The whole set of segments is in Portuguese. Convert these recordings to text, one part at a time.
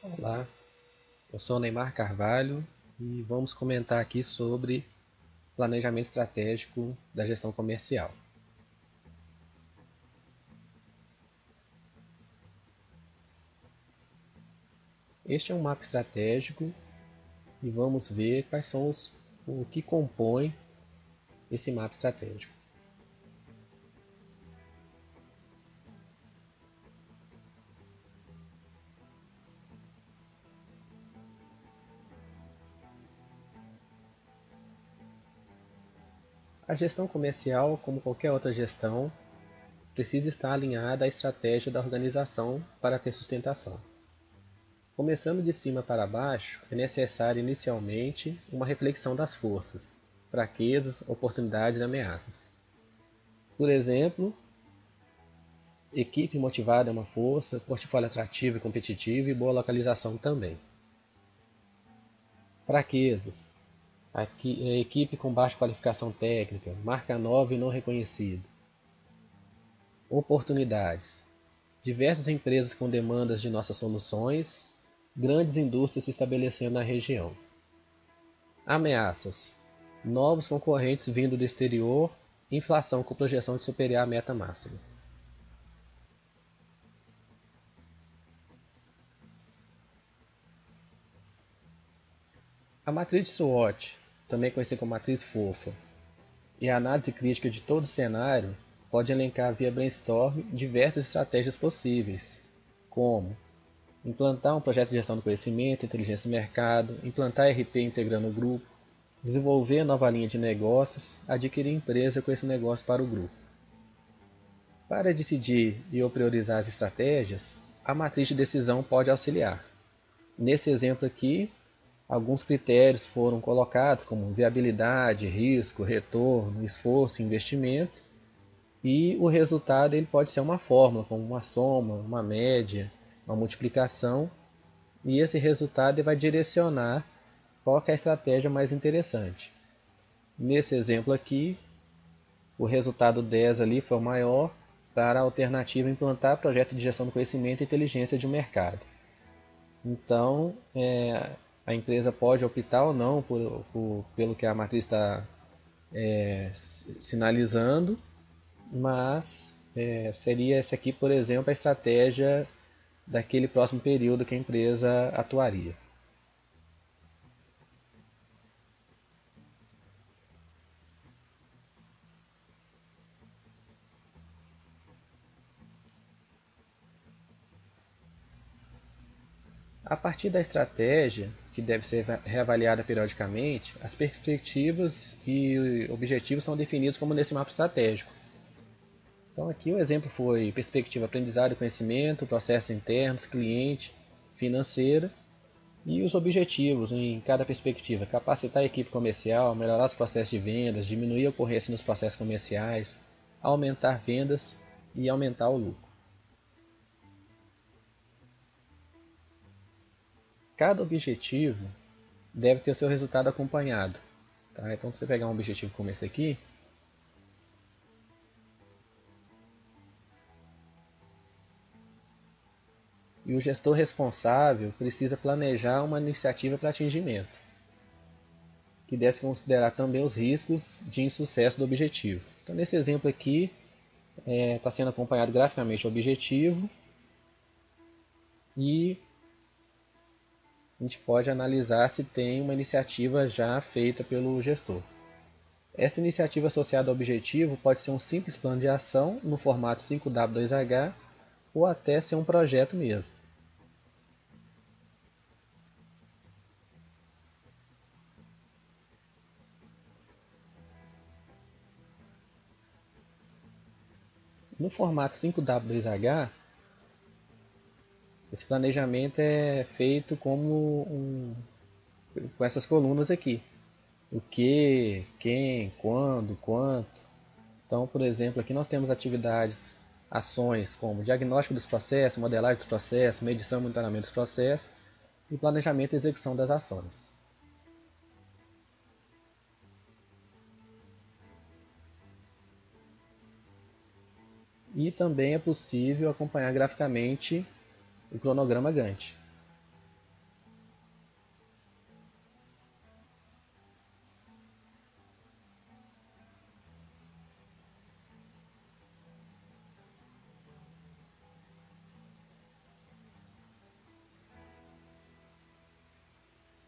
Olá, eu sou o Neymar Carvalho e vamos comentar aqui sobre planejamento estratégico da gestão comercial. Este é um mapa estratégico e vamos ver quais são o que compõe esse mapa estratégico. A gestão comercial, como qualquer outra gestão, precisa estar alinhada à estratégia da organização para ter sustentação. Começando de cima para baixo, é necessário inicialmente uma reflexão das forças, fraquezas, oportunidades e ameaças. Por exemplo, equipe motivada é uma força, portfólio atrativo e competitivo e boa localização também. Fraquezas. Aqui, equipe com baixa qualificação técnica, marca nova e não reconhecida. Oportunidades. Diversas empresas com demandas de nossas soluções, grandes indústrias se estabelecendo na região. Ameaças. Novos concorrentes vindo do exterior, inflação com projeção de superar a meta máxima. A matriz de SWOT, também conhecida como matriz fofa, e a análise crítica de todo o cenário pode elencar via brainstorm diversas estratégias possíveis, como implantar um projeto de gestão do conhecimento, inteligência do mercado, implantar RP integrando o grupo, desenvolver nova linha de negócios, adquirir empresa com esse negócio para o grupo. Para decidir e ou priorizar as estratégias, a matriz de decisão pode auxiliar. Nesse exemplo aqui, alguns critérios foram colocados como viabilidade, risco, retorno, esforço e investimento, e o resultado ele pode ser uma fórmula, como uma soma, uma média, uma multiplicação, e esse resultado ele vai direcionar qual é a estratégia mais interessante. Nesse exemplo aqui, o resultado 10 ali foi o maior para a alternativa implantar projeto de gestão do conhecimento e inteligência de um mercado. Então, a empresa pode optar ou não pelo que a matriz está sinalizando, mas seria essa aqui, por exemplo, a estratégia daquele próximo período que a empresa atuaria. A partir da estratégia, que deve ser reavaliada periodicamente, as perspectivas e objetivos são definidos como nesse mapa estratégico. Então aqui o exemplo foi perspectiva aprendizado e conhecimento, processos internos, cliente, financeira e os objetivos em cada perspectiva, capacitar a equipe comercial, melhorar os processos de vendas, diminuir a ocorrência nos processos comerciais, aumentar vendas e aumentar o lucro. Cada objetivo deve ter o seu resultado acompanhado. Tá? Então, se você pegar um objetivo como esse aqui, e o gestor responsável precisa planejar uma iniciativa para atingimento, que deve considerar também os riscos de insucesso do objetivo. Então, nesse exemplo aqui, está sendo acompanhado graficamente o objetivo e a gente pode analisar se tem uma iniciativa já feita pelo gestor. Essa iniciativa associada ao objetivo pode ser um simples plano de ação no formato 5W2H ou até ser um projeto mesmo. No formato 5W2H, esse planejamento é feito com essas colunas aqui. O que, quem, quando, quanto. Então, por exemplo, aqui nós temos atividades, ações como diagnóstico dos processos, modelagem dos processos, medição e monitoramento dos processos e planejamento e execução das ações. E também é possível acompanhar graficamente o cronograma Gantt.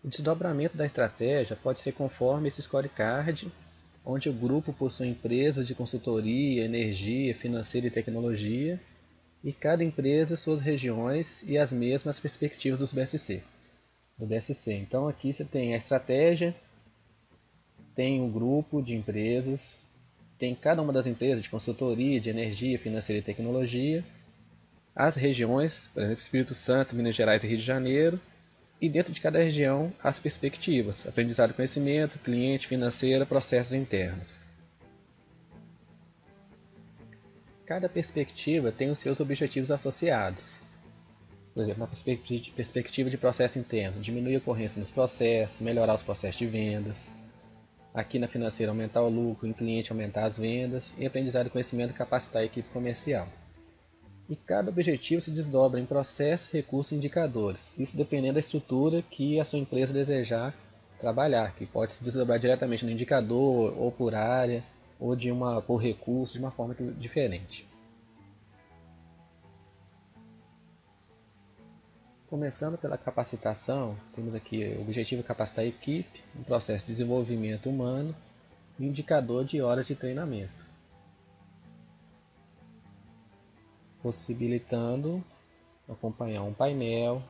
O desdobramento da estratégia pode ser conforme esse scorecard, onde o grupo possui empresas de consultoria, energia, financeira e tecnologia, e cada empresa suas regiões e as mesmas perspectivas do BSC. Então aqui você tem a estratégia, tem um grupo de empresas, tem cada uma das empresas de consultoria, de energia, financeira e tecnologia, as regiões, por exemplo, Espírito Santo, Minas Gerais e Rio de Janeiro, e dentro de cada região as perspectivas, aprendizado e conhecimento, cliente, financeira, processos internos. Cada perspectiva tem os seus objetivos associados. Por exemplo, na perspectiva de processo interno, diminuir a ocorrência nos processos, melhorar os processos de vendas. Aqui na financeira, aumentar o lucro, em cliente, aumentar as vendas. E aprendizado e conhecimento, capacitar a equipe comercial. E cada objetivo se desdobra em processo, recurso e indicadores. Isso dependendo da estrutura que a sua empresa desejar trabalhar, que pode se desdobrar diretamente no indicador, ou por área, ou por recurso, de uma forma diferente. Começando pela capacitação, temos aqui o objetivo capacitar a equipe, um processo de desenvolvimento humano e indicador de horas de treinamento, possibilitando acompanhar um painel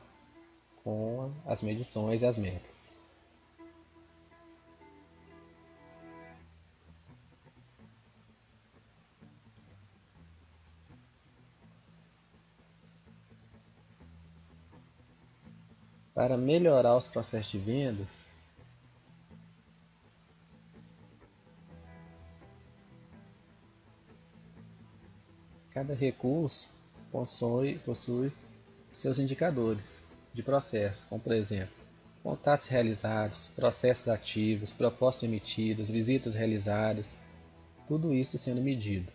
com as medições e as metas. Para melhorar os processos de vendas, cada recurso possui seus indicadores de processo, como por exemplo, contatos realizados, processos ativos, propostas emitidas, visitas realizadas, tudo isso sendo medido.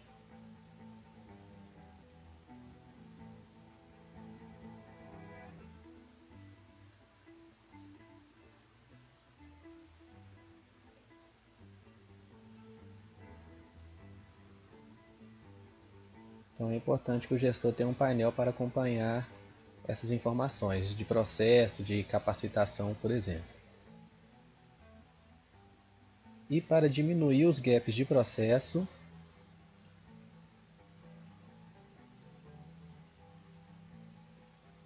Então é importante que o gestor tenha um painel para acompanhar essas informações de processo, de capacitação, por exemplo. E para diminuir os gaps de processo,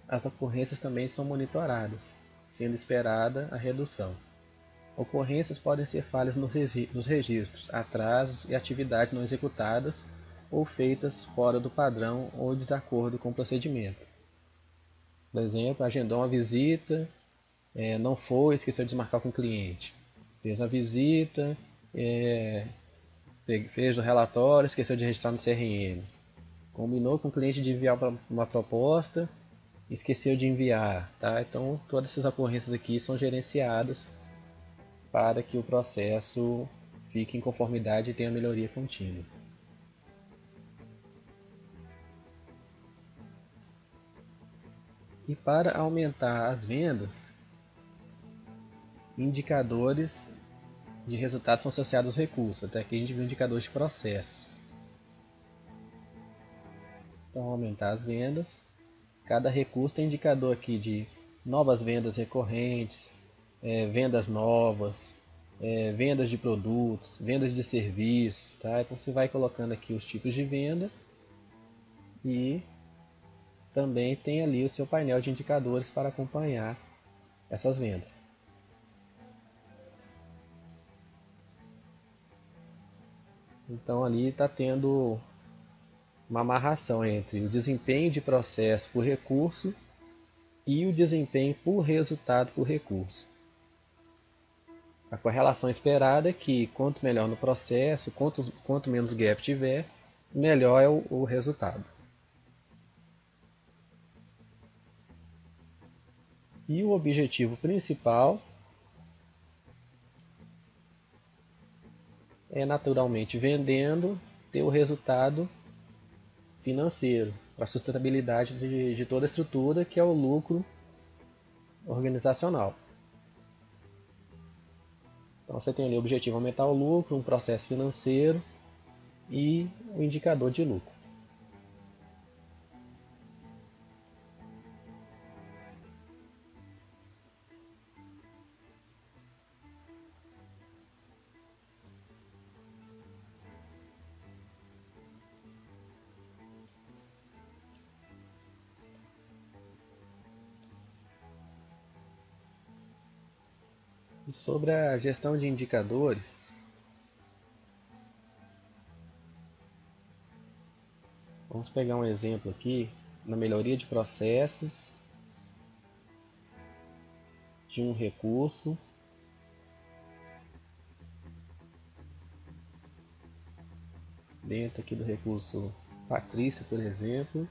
as ocorrências também são monitoradas, sendo esperada a redução. Ocorrências podem ser falhas nos registros, atrasos e atividades não executadas ou feitas fora do padrão ou desacordo com o procedimento. Por exemplo, agendou uma visita, não foi, esqueceu de desmarcar com o cliente. Fez uma visita, fez o relatório, esqueceu de registrar no CRM. Combinou com o cliente de enviar uma proposta, esqueceu de enviar. Tá? Então, todas essas ocorrências aqui são gerenciadas para que o processo fique em conformidade e tenha melhoria contínua. E para aumentar as vendas, indicadores de resultados são associados aos recursos. Até aqui a gente viu indicadores de processo. Então, aumentar as vendas. Cada recurso tem indicador aqui de novas vendas recorrentes, vendas novas, vendas de produtos, vendas de serviços. Tá? Então você vai colocando aqui os tipos de venda e também tem ali o seu painel de indicadores para acompanhar essas vendas. Então ali está tendo uma amarração entre o desempenho de processo por recurso e o desempenho por resultado por recurso. A correlação esperada é que quanto melhor no processo, quanto menos gap tiver, melhor é o resultado. E o objetivo principal é naturalmente vendendo ter o resultado financeiro, para a sustentabilidade de toda a estrutura, que é o lucro organizacional. Então você tem ali o objetivo aumentar o lucro, um processo financeiro e o indicador de lucro. E sobre a gestão de indicadores, vamos pegar um exemplo aqui na melhoria de processos de um recurso. Dentro aqui do recurso Patrícia, por exemplo,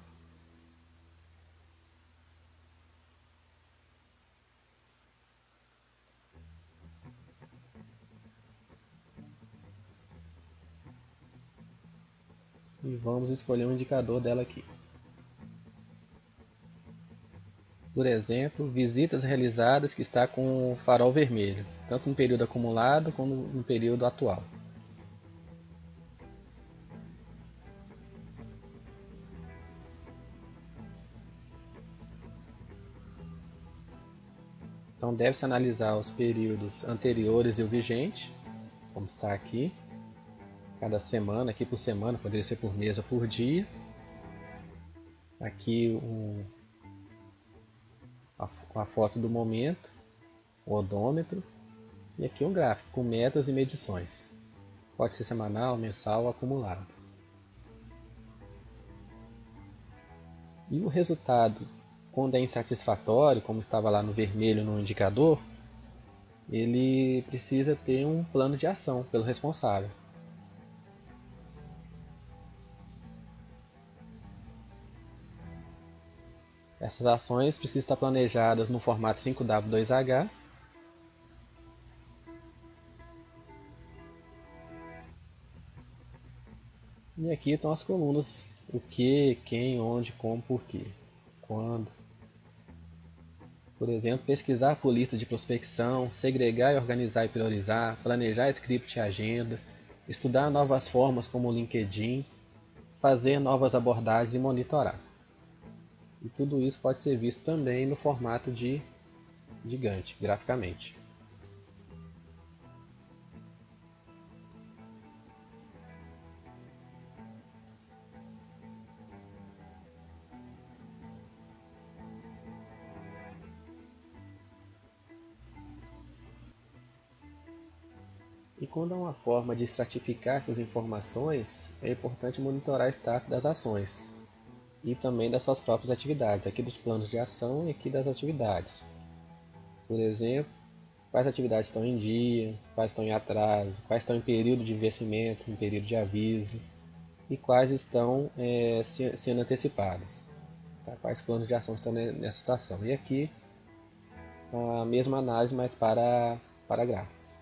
e vamos escolher um indicador dela aqui. Por exemplo, visitas realizadas que está com o farol vermelho, tanto no período acumulado como no período atual. Então deve-se analisar os períodos anteriores e o vigente, como está aqui. Cada semana, aqui por semana, poderia ser por mês ou por dia. Aqui a foto do momento, o odômetro. E aqui um gráfico com metas e medições. Pode ser semanal, mensal ou acumulado. E o resultado, quando é insatisfatório, como estava lá no vermelho no indicador, ele precisa ter um plano de ação pelo responsável. Essas ações precisam estar planejadas no formato 5W2H. E aqui estão as colunas: o que, quem, onde, como, porquê, quando. Por exemplo, pesquisar por lista de prospecção, segregar e organizar e priorizar, planejar script e agenda, estudar novas formas como o LinkedIn, fazer novas abordagens e monitorar. E tudo isso pode ser visto também no formato de Gantt, graficamente. E quando há uma forma de estratificar essas informações, é importante monitorar o status das ações e também das suas próprias atividades, aqui dos planos de ação e aqui das atividades. Por exemplo, quais atividades estão em dia, quais estão em atraso, quais estão em período de vencimento, em período de aviso, e quais estão sendo antecipadas. Tá? Quais planos de ação estão nessa situação. E aqui a mesma análise, mas para gráficos.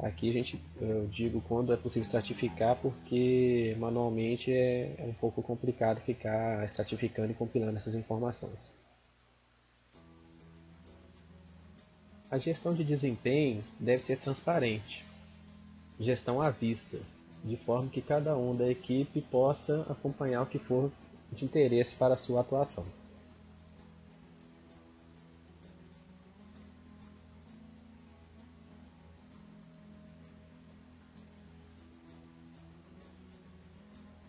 Aqui eu digo quando é possível estratificar, porque manualmente é um pouco complicado ficar estratificando e compilando essas informações. A gestão de desempenho deve ser transparente, gestão à vista, de forma que cada um da equipe possa acompanhar o que for de interesse para a sua atuação.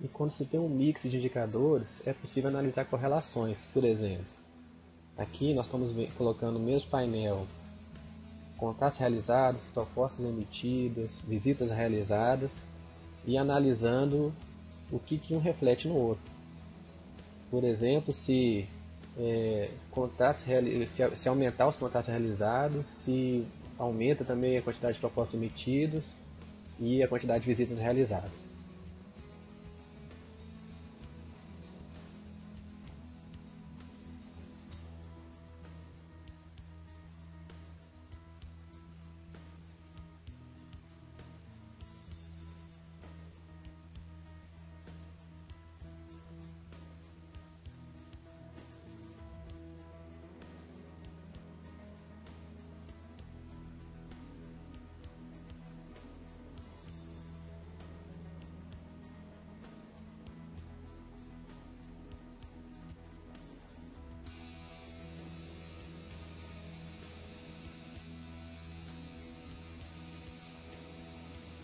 E quando se tem um mix de indicadores, é possível analisar correlações. Por exemplo, aqui nós estamos colocando no mesmo painel contatos realizados, propostas emitidas, visitas realizadas e analisando o que um reflete no outro. Por exemplo, se aumentar os contatos realizados, se aumenta também a quantidade de propostas emitidas e a quantidade de visitas realizadas.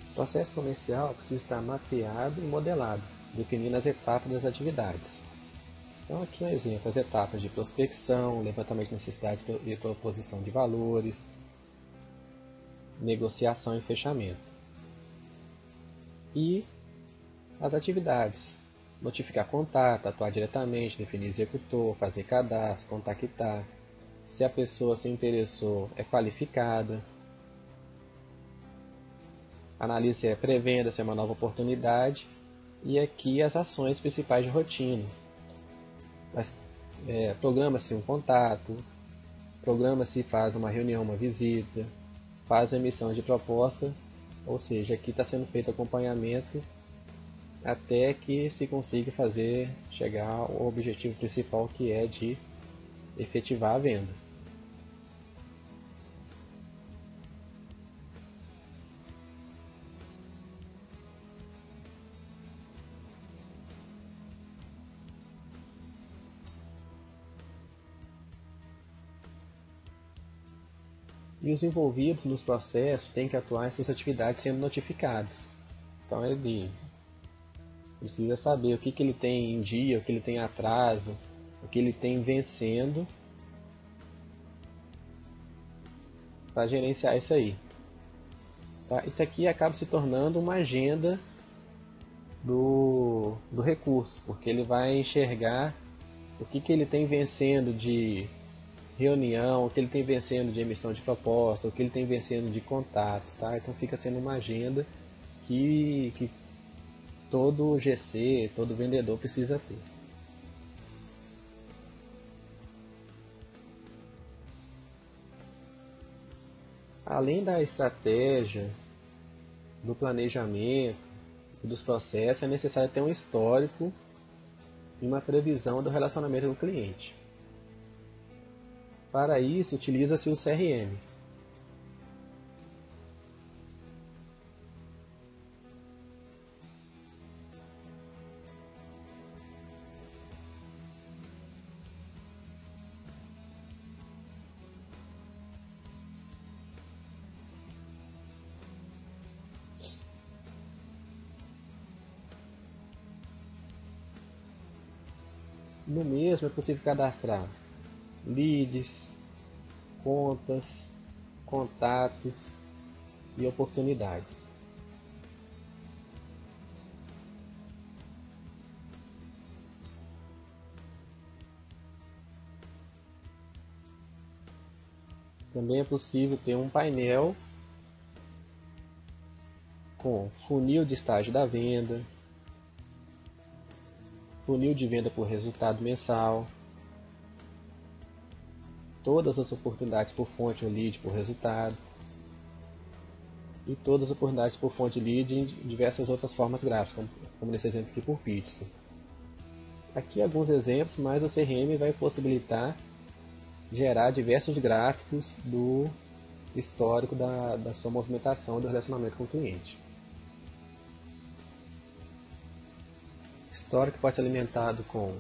O processo comercial precisa estar mapeado e modelado, definindo as etapas das atividades. Então aqui é um exemplo, as etapas de prospecção, levantamento de necessidades e proposição de valores, negociação e fechamento. E as atividades, notificar contato, atuar diretamente, definir executor, fazer cadastro, contactar, se a pessoa se interessou é qualificada, analise se é pré-venda, se é uma nova oportunidade, e aqui as ações principais de rotina. Programa-se um contato, programa-se faz uma reunião, uma visita, faz a emissão de proposta, ou seja, aqui está sendo feito acompanhamento até que se consiga chegar ao objetivo principal, que é de efetivar a venda. E os envolvidos nos processos têm que atuar em suas atividades sendo notificados. Então ele precisa saber o que ele tem em dia, o que ele tem em atraso, o que ele tem vencendo, para gerenciar isso aí. Tá? Isso aqui acaba se tornando uma agenda do recurso, porque ele vai enxergar o que ele tem vencendo de reunião, o que ele tem vencendo de emissão de proposta, o que ele tem vencendo de contatos. Tá? Então fica sendo uma agenda que todo GC, todo vendedor precisa ter. Além da estratégia, do planejamento e dos processos, é necessário ter um histórico e uma previsão do relacionamento com o cliente. Para isso, utiliza-se o CRM. No mesmo é possível cadastrar leads, contas, contatos e oportunidades. Também é possível ter um painel com funil de estágio da venda, funil de venda por resultado mensal, todas as oportunidades por fonte ou lead por resultado, e todas as oportunidades por fonte lead em diversas outras formas gráficas, como nesse exemplo aqui por pizza. Aqui alguns exemplos, mas o CRM vai possibilitar gerar diversos gráficos do histórico da sua movimentação e do relacionamento com o cliente. Histórico pode ser alimentado com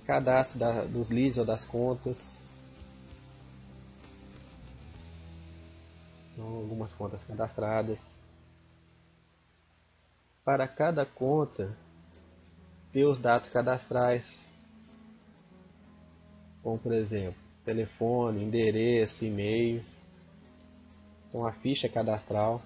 cadastro dos leads ou das contas, então, algumas contas cadastradas. Para cada conta, ter os dados cadastrais, como por exemplo, telefone, endereço, e-mail. Então a ficha cadastral.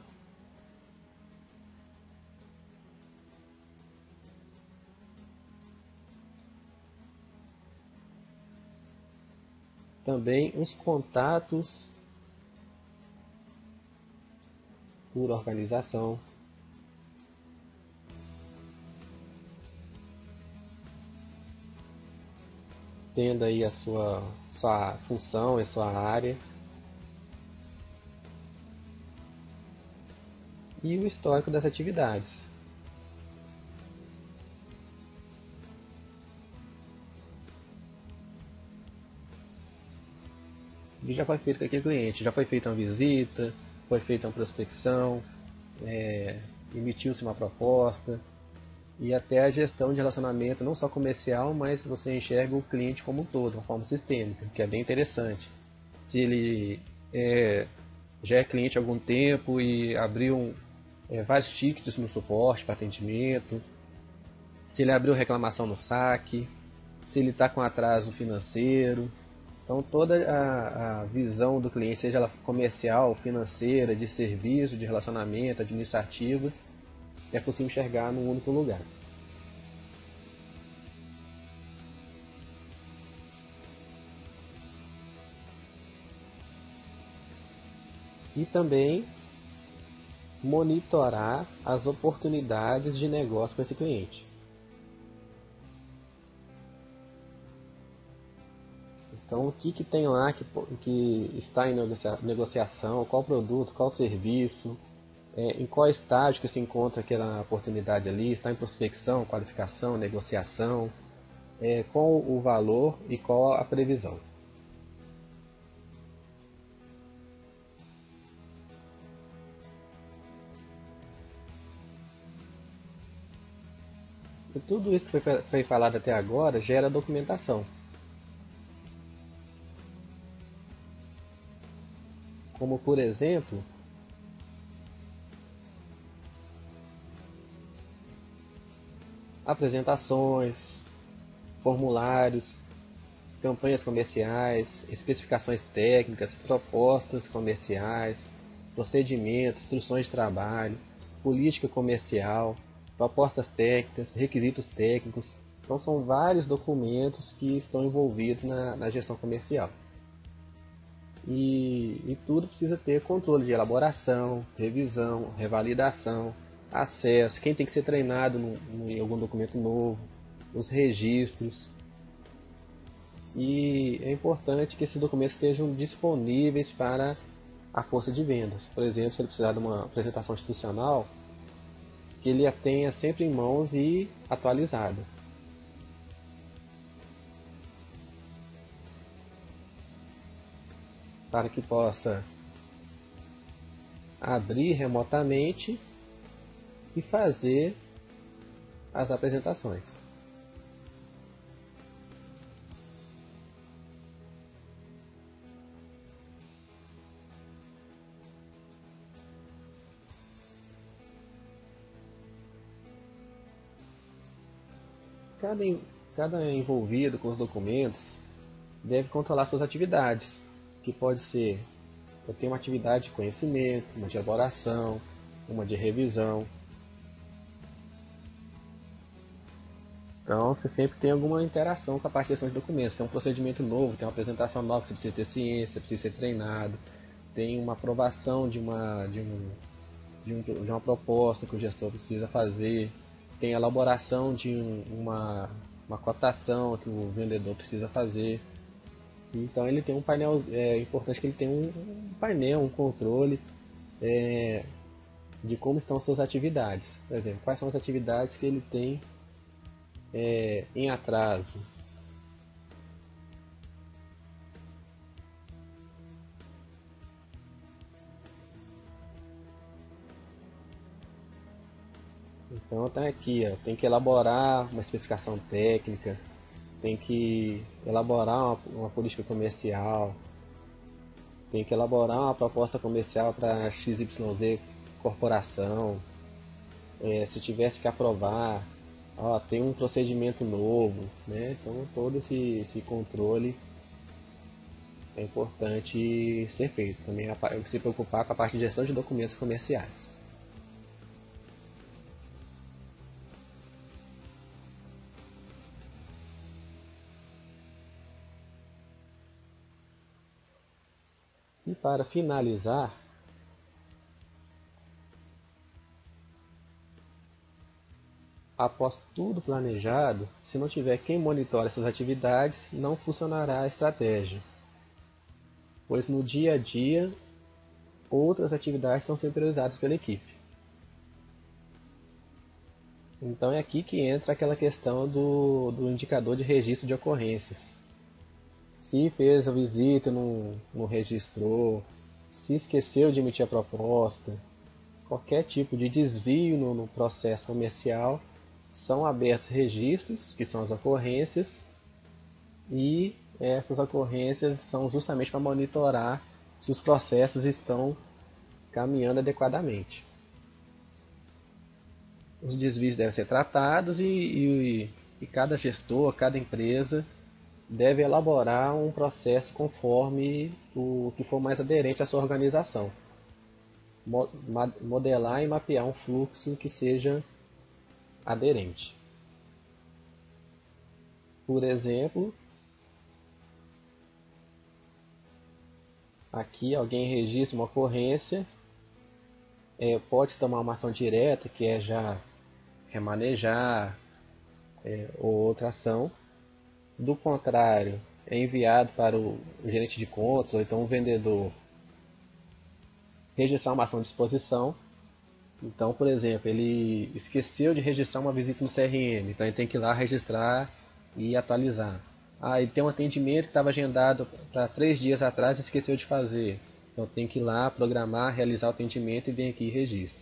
Também os contatos por organização. Tendo aí a sua função, a sua área. E o histórico das atividades. O que já foi feito com aquele cliente? Já foi feita uma visita, foi feita uma prospecção, emitiu-se uma proposta, e até a gestão de relacionamento, não só comercial, mas você enxerga o cliente como um todo, de uma forma sistêmica, que é bem interessante. Se ele já é cliente há algum tempo e abriu vários tickets no suporte para atendimento, se ele abriu reclamação no saque, se ele está com atraso financeiro. Então toda a visão do cliente, seja ela comercial, financeira, de serviço, de relacionamento, administrativa, é possível enxergar num único lugar. E também monitorar as oportunidades de negócio para esse cliente. Então, o que tem lá que está em negociação, qual produto, qual serviço, em qual estágio que se encontra aquela oportunidade ali, está em prospecção, qualificação, negociação, qual o valor e qual a previsão. E tudo isso que foi falado até agora gera documentação. Como, por exemplo, apresentações, formulários, campanhas comerciais, especificações técnicas, propostas comerciais, procedimentos, instruções de trabalho, política comercial, propostas técnicas, requisitos técnicos. Então são vários documentos que estão envolvidos na gestão comercial. E tudo precisa ter controle de elaboração, revisão, revalidação, acesso, quem tem que ser treinado em algum documento novo, os registros. E é importante que esses documentos estejam disponíveis para a força de vendas. Por exemplo, se ele precisar de uma apresentação institucional, que ele a tenha sempre em mãos e atualizada. Para que possa abrir remotamente e fazer as apresentações. Cada envolvido com os documentos deve controlar suas atividades, que pode ser, eu tenho uma atividade de conhecimento, uma de elaboração, uma de revisão. Então você sempre tem alguma interação com a parte de gestão de documentos. Tem um procedimento novo, tem uma apresentação nova, você precisa ter ciência, precisa ser treinado, tem uma aprovação de uma proposta que o gestor precisa fazer, tem a elaboração de uma cotação que o vendedor precisa fazer. Então ele tem um painel, é importante que ele tenha um painel, um controle de como estão as suas atividades. Por exemplo, quais são as atividades que ele tem em atraso. Então tá aqui, ó, tem que elaborar uma especificação técnica, tem que elaborar uma política comercial, tem que elaborar uma proposta comercial para XYZ corporação, se tivesse que aprovar, ó, tem um procedimento novo, né? Então todo esse controle é importante ser feito. Também se preocupar com a parte de gestão de documentos comerciais. E para finalizar, após tudo planejado, se não tiver quem monitore essas atividades, não funcionará a estratégia, pois no dia a dia outras atividades estão sendo priorizadas pela equipe. Então é aqui que entra aquela questão do indicador de registro de ocorrências. Se fez a visita e não registrou, se esqueceu de emitir a proposta, qualquer tipo de desvio no processo comercial, são abertos registros, que são as ocorrências, e essas ocorrências são justamente para monitorar se os processos estão caminhando adequadamente. Os desvios devem ser tratados e e cada gestor, cada empresa deve elaborar um processo conforme o que for mais aderente à sua organização. Modelar e mapear um fluxo que seja aderente. Por exemplo, aqui alguém registra uma ocorrência, pode tomar uma ação direta, que é já remanejar, ou outra ação. Do contrário, é enviado para o gerente de contas ou então o vendedor registrar uma ação de exposição. Então, por exemplo, ele esqueceu de registrar uma visita no CRM, então ele tem que ir lá registrar e atualizar. Ele tem um atendimento que estava agendado para 3 dias atrás e esqueceu de fazer. Então tem que ir lá, programar, realizar o atendimento e vem aqui e registra.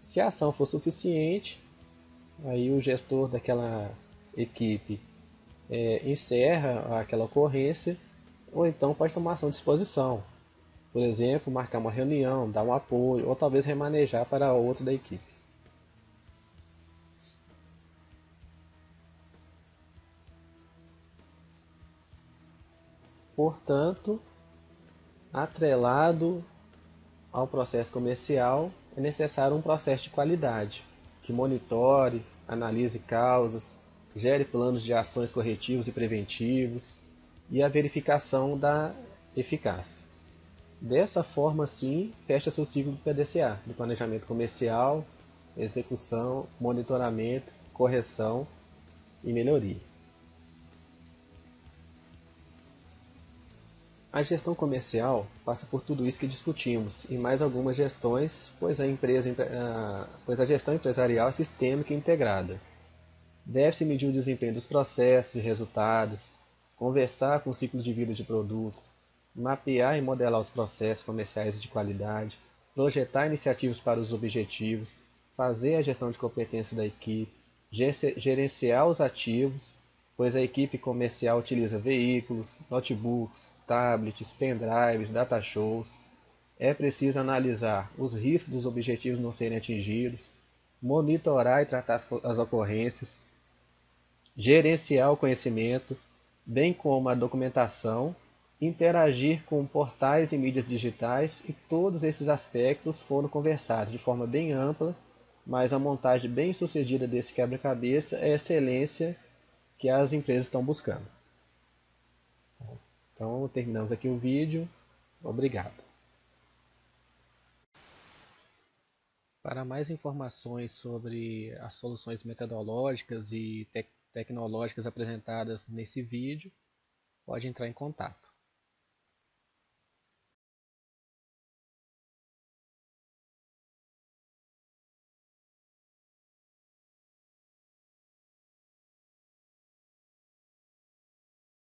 Se a ação for suficiente, aí o gestor daquela equipe encerra aquela ocorrência, ou então pode tomar ação de exposição. Por exemplo, marcar uma reunião, dar um apoio, ou talvez remanejar para outro da equipe. Portanto, atrelado ao processo comercial, é necessário um processo de qualidade, que monitore, analise causas, gere planos de ações corretivos e preventivos e a verificação da eficácia. Dessa forma, sim, fecha-se o ciclo do PDCA, do planejamento comercial, execução, monitoramento, correção e melhoria. A gestão comercial passa por tudo isso que discutimos e mais algumas gestões, pois a gestão empresarial é sistêmica e integrada. Deve-se medir o desempenho dos processos e resultados, conversar com o ciclo de vida de produtos, mapear e modelar os processos comerciais de qualidade, projetar iniciativas para os objetivos, fazer a gestão de competência da equipe, gerenciar os ativos, pois a equipe comercial utiliza veículos, notebooks, tablets, pendrives, datashows. É preciso analisar os riscos dos objetivos não serem atingidos, monitorar e tratar as ocorrências, gerenciar o conhecimento, bem como a documentação, interagir com portais e mídias digitais, e todos esses aspectos foram conversados de forma bem ampla, mas a montagem bem sucedida desse quebra-cabeça é a excelência que as empresas estão buscando. Então terminamos aqui o vídeo. Obrigado. Para mais informações sobre as soluções metodológicas e tecnológicas apresentadas nesse vídeo, pode entrar em contato.